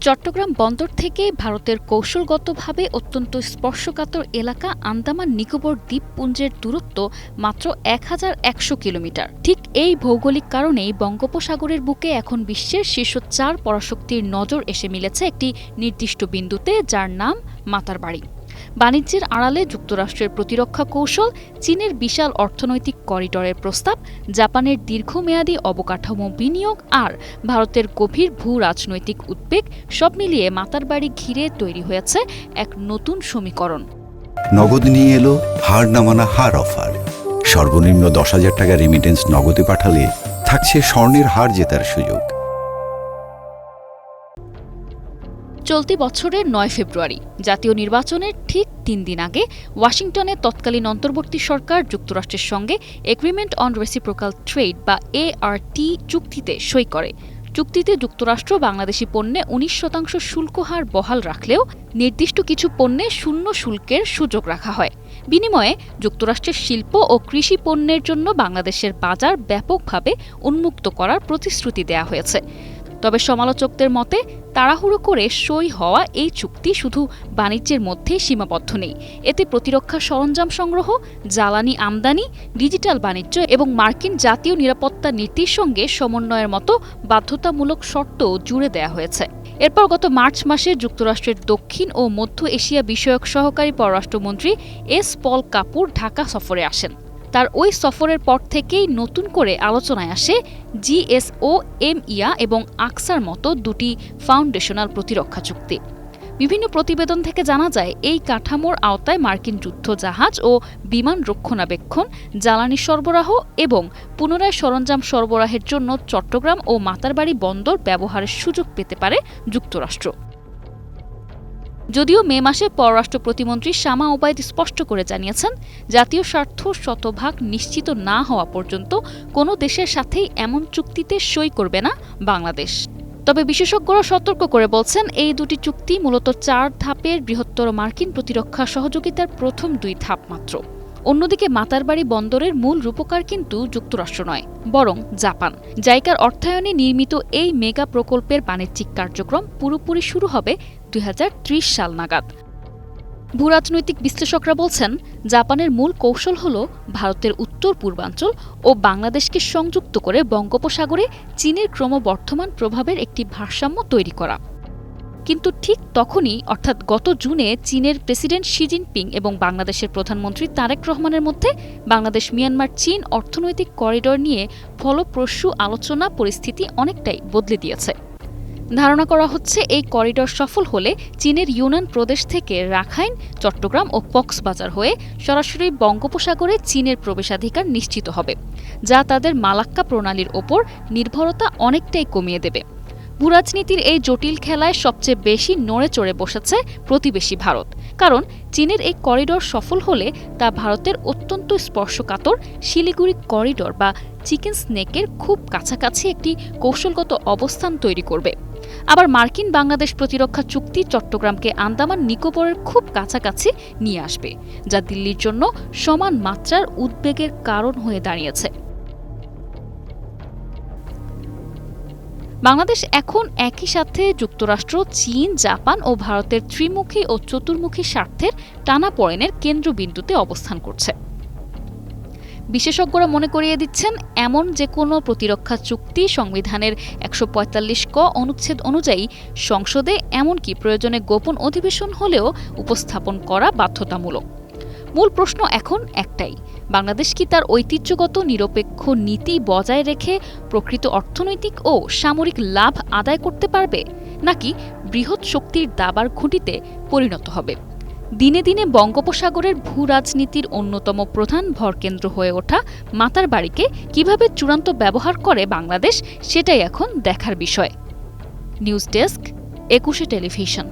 চট্টগ্রাম বন্দর থেকে ভারতের কৌশলগতভাবে অত্যন্ত স্পর্শকাতর এলাকা আন্দামান নিকোবর দ্বীপপুঞ্জের দূরত্ব মাত্র ১,১০০ কিলোমিটার। ঠিক এই ভৌগোলিক কারণেই বঙ্গোপসাগরের বুকে এখন বিশ্বের শীর্ষ ৪ পরাশক্তির নজর এসে মিলেছে একটি নির্দিষ্ট বিন্দুতে, যার নাম মাতারবাড়ি। বাণিজ্যের আড়ালে যুক্তরাষ্ট্রের প্রতিরক্ষা কৌশল, চীনের বিশাল অর্থনৈতিক করিডরের প্রস্তাব, জাপানের দীর্ঘমেয়াদী অবকাঠামো বিনিয়োগ আর ভারতের গভীর ভূ রাজনৈতিক উদ্বেগ সব মিলিয়ে মাতারবাড়ি ঘিরে তৈরি হয়েছে এক নতুন সমীকরণ। নগদ নিয়ে এলো হার না মানা হার অফার। সর্বনিম্ন ১০,০০০ টাকা রেমিটেন্স নগদে পাঠালে থাকছে স্বর্ণের হার জেতার সুযোগ। চলতি বছরের ৯ ফেব্রুয়ারি জাতীয় নির্বাচনের ঠিক ৩ দিন আগে ওয়াশিংটনে তৎকালীন অন্তর্বর্তী সরকার যুক্তরাষ্ট্রের সঙ্গে এগ্রিমেন্ট অন রেসিপ্রোকাল ট্রেড বা ART চুক্তিতে সই করে। চুক্তিতে যুক্তরাষ্ট্র বাংলাদেশি পণ্যে ১৯% শুল্ক হার বহাল রাখলেও নির্দিষ্ট কিছু পণ্যে শূন্য শুল্কের সুযোগ রাখা হয়। বিনিময়ে যুক্তরাষ্ট্রের শিল্প ও কৃষি পণ্যের জন্য বাংলাদেশের বাজার ব্যাপকভাবে উন্মুক্ত করার প্রতিশ্রুতি দেয়া হয়েছে। তবে সমালোচকদের মতে তাড়াহুড়ো করে সই হওয়া এই চুক্তি শুধু বাণিজ্যের মধ্যেই সীমাবদ্ধ নেই। এতে প্রতিরক্ষা সরঞ্জাম সংগ্রহ, জ্বালানি আমদানি, ডিজিটাল বাণিজ্য এবং মার্কিন জাতীয় নিরাপত্তা নীতির সঙ্গে সমন্বয়ের মতো বাধ্যতামূলক শর্তও জুড়ে দেয়া হয়েছে। এরপর গত মার্চ মাসে যুক্তরাষ্ট্রের দক্ষিণ ও মধ্য এশিয়া বিষয়ক সহকারী পররাষ্ট্রমন্ত্রী এস পল কাপুর ঢাকা সফরে আসেন। তার ওই সফরের পর থেকেই নতুন করে আলোচনায় আসে GSOMIA এবং আকসার মতো দুটি ফাউন্ডেশনাল প্রতিরক্ষা চুক্তি। বিভিন্ন প্রতিবেদন থেকে জানা যায়, এই কাঠামোর আওতায় মার্কিন যুদ্ধ জাহাজ ও বিমান রক্ষণাবেক্ষণ, জ্বালানি সরবরাহ এবং পুনরায় সরঞ্জাম সরবরাহের জন্য চট্টগ্রাম ও মাতারবাড়ি বন্দর ব্যবহারের সুযোগ পেতে পারে যুক্তরাষ্ট্র। যদিও মে মাসে পররাষ্ট্র প্রতিমন্ত্রী শামা ওবায়দ স্পষ্ট করে জানিয়েছেন, জাতীয় স্বার্থ শতভাগ নিশ্চিত না হওয়া পর্যন্ত কোনো দেশের সাথেই এমন চুক্তিতে সই করবে না বাংলাদেশ। তবে বিশেষজ্ঞরা সতর্ক করে বলছেন, এই দুটি চুক্তি মূলত ৪ ধাপের বৃহত্তর মার্কিন প্রতিরক্ষা সহযোগিতার প্রথম ২ ধাপ মাত্র। অন্যদিকে মাতারবাড়ি বন্দরের মূল রূপকার কিন্তু যুক্তরাষ্ট্র নয়, বরং জাপান। জাইকার অর্থায়নে নির্মিত এই মেগা প্রকল্পের বাণিজ্যিক কার্যক্রম পুরোপুরি শুরু হবে ২০৩০ সাল নাগাদ। ভূরাজনৈতিক বিশ্লেষকরা বলছেন, জাপানের মূল কৌশল হল ভারতের উত্তর পূর্বাঞ্চল ও বাংলাদেশকে সংযুক্ত করে বঙ্গোপসাগরে চীনের ক্রমবর্ধমান প্রভাবের একটি ভারসাম্য তৈরি করা। কিন্তু ঠিক তখনই, অর্থাৎ গত জুনে, চীনের প্রেসিডেন্ট শি জিনপিং এবং বাংলাদেশের প্রধানমন্ত্রী তারেক রহমানের মধ্যে বাংলাদেশ মিয়ানমার চীন অর্থনৈতিক করিডর নিয়ে ফলপ্রসূ আলোচনা পরিস্থিতি অনেকটাই বদলে দিয়েছে। ধারণা করা হচ্ছে, এই করিডর সফল হলে চীনের ইউনান প্রদেশ থেকে রাখাইন, চট্টগ্রাম ও কক্সবাজার হয়ে সরাসরি বঙ্গোপসাগরে চীনের প্রবেশাধিকার নিশ্চিত হবে, যা তাদের মালাক্কা প্রণালীর ওপর নির্ভরতা অনেকটাই কমিয়ে দেবে। ভূরাজনীতির এই জটিল খেলায় সবচেয়ে বেশি নড়ে চড়ে বসেছে প্রতিবেশী ভারত। কারণ চীনের এই করিডর সফল হলে তা ভারতের অত্যন্ত স্পর্শকাতর শিলিগুড়ি করিডর বা চিকেন স্নেকের খুব কাছাকাছি একটি কৌশলগত অবস্থান তৈরি করবে। আবার মার্কিন বাংলাদেশ প্রতিরক্ষা চুক্তি চট্টগ্রামকে আন্দামান নিকোবরের খুব কাছাকাছি নিয়ে আসবে, যা দিল্লির জন্য সমান মাত্রার উদ্বেগের কারণ হয়ে দাঁড়িয়েছে। বাংলাদেশ এখন একই সাথে যুক্তরাষ্ট্র, চীন, জাপান ও ভারতের ত্রিমুখী ও চতুর্মুখী স্বার্থের টানাপোড়েনের কেন্দ্রবিন্দুতে অবস্থান করছে। বিশেষজ্ঞরা মনে করিয়ে দিচ্ছেন, এমন যে কোনো প্রতিরক্ষা চুক্তি সংবিধানের ১৪৫ ক অনুচ্ছেদ অনুযায়ী সংসদে, এমনকি প্রয়োজনে গোপন অধিবেশন হলেও উপস্থাপন করা বাধ্যতামূলক। মূল প্রশ্ন এখন একটাই, বাংলাদেশ কি তার ঐতিহ্যগত নিরপেক্ষ নীতি বজায় রেখে প্রকৃত অর্থনৈতিক ও সামরিক লাভ আদায় করতে পারবে, নাকি বৃহৎ শক্তির দাবার ঘুঁটিতে পরিণত হবে? দিনে দিনে বঙ্গোপসাগরের ভূ রাজনীতির অন্যতম প্রধান ভরকেন্দ্র হয়ে ওঠা মাতারবাড়িকে কিভাবে চূড়ান্ত ব্যবহার করে বাংলাদেশ, সেটাই এখন দেখার বিষয়। News desk, ২১ television.